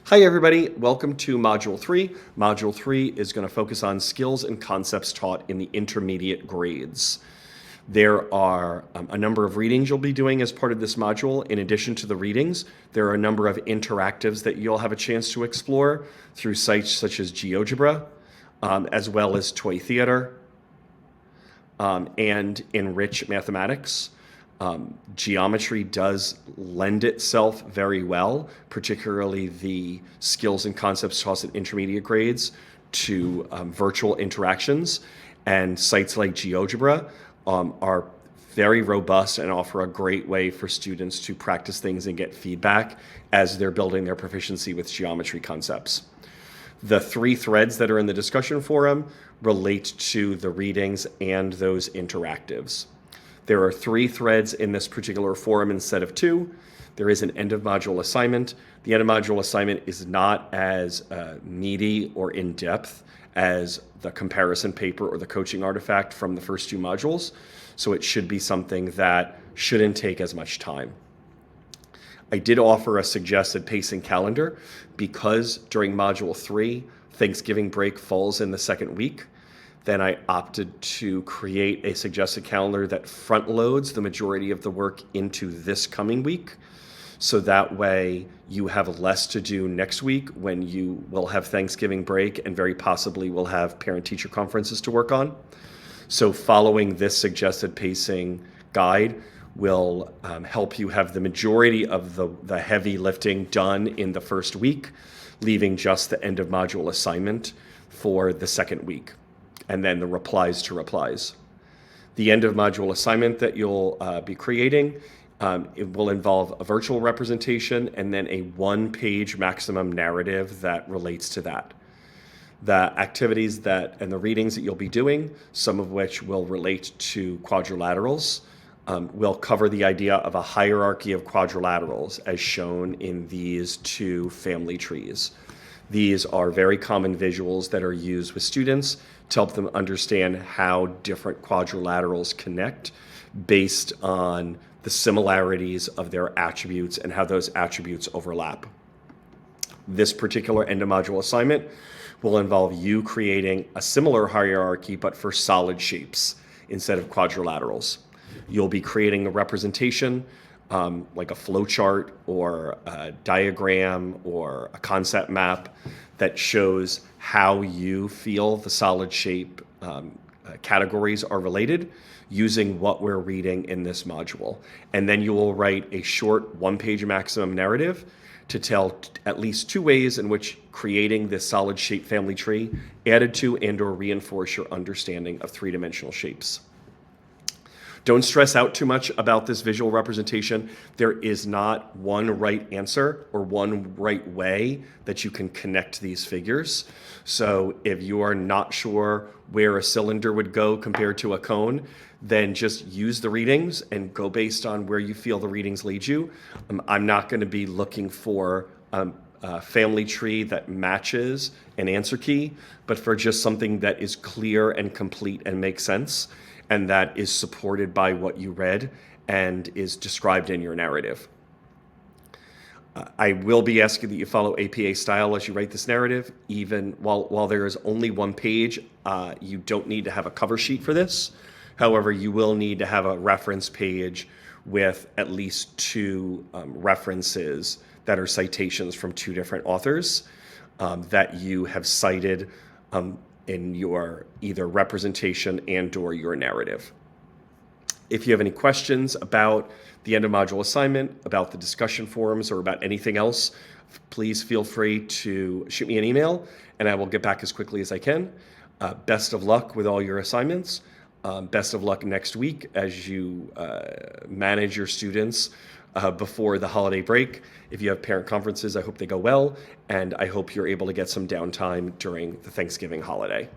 Hi everybody, welcome to Module 3. Module 3 is going to focus on skills and concepts taught in the intermediate grades. There are a number of readings you'll be doing as part of this module. In addition to the readings, there are a number of interactives that you'll have a chance to explore through sites such as GeoGebra, as well as Toy Theater, and Enrich Mathematics. Geometry does lend itself very well, particularly the skills and concepts taught at intermediate grades, to virtual interactions. And sites like GeoGebra are very robust and offer a great way for students to practice things and get feedback as they're building their proficiency with geometry concepts. The three threads that are in the discussion forum relate to the readings and those interactives. There are three threads in this particular forum instead of two. There is an end of module assignment. The end of module assignment is not as meaty or in-depth as the comparison paper or the coaching artifact from the first two modules, so it should be something that shouldn't take as much time. I did offer a suggested pacing calendar because during module 3, Thanksgiving break falls in the second week. Then I opted to create a suggested calendar that front loads the majority of the work into this coming week. So that way you have less to do next week when you will have Thanksgiving break and very possibly will have parent-teacher conferences to work on. So following this suggested pacing guide will help you have the majority of the heavy lifting done in the first week, leaving just the end of module assignment for the second week, and then the replies to replies. The end of module assignment that you'll be creating, it will involve a virtual representation and then a one-page maximum narrative that relates to that. The activities and the readings that you'll be doing, some of which will relate to quadrilaterals, will cover the idea of a hierarchy of quadrilaterals as shown in these two family trees. These are very common visuals that are used with students to help them understand how different quadrilaterals connect based on the similarities of their attributes and how those attributes overlap. This particular end of module assignment will involve you creating a similar hierarchy but for solid shapes instead of quadrilaterals. You'll be creating a representation like a flow chart or a diagram or a concept map that shows how you feel the solid shape categories are related using what we're reading in this module. And then you will write a short one-page maximum narrative to tell at least two ways in which creating this solid shape family tree added to and or reinforce your understanding of three-dimensional shapes. Don't stress out too much about this visual representation. There is not one right answer or one right way that you can connect these figures. So if you are not sure where a cylinder would go compared to a cone, then just use the readings and go based on where you feel the readings lead you. I'm not going to be looking for a family tree that matches an answer key, but for just something that is clear and complete and makes sense, and that is supported by what you read and is described in your narrative. I will be asking that you follow APA style as you write this narrative. Even while there is only one page, you don't need to have a cover sheet for this. However, you will need to have a reference page with at least two references that are citations from two different authors that you have cited in your either representation and or your narrative. If you have any questions about the end of module assignment, about the discussion forums, or about anything else, please feel free to shoot me an email and I will get back as quickly as I can. Best of luck with all your assignments. Best of luck next week as you manage your students before the holiday break. If you have parent conferences, I hope they go well, and I hope you're able to get some downtime during the Thanksgiving holiday.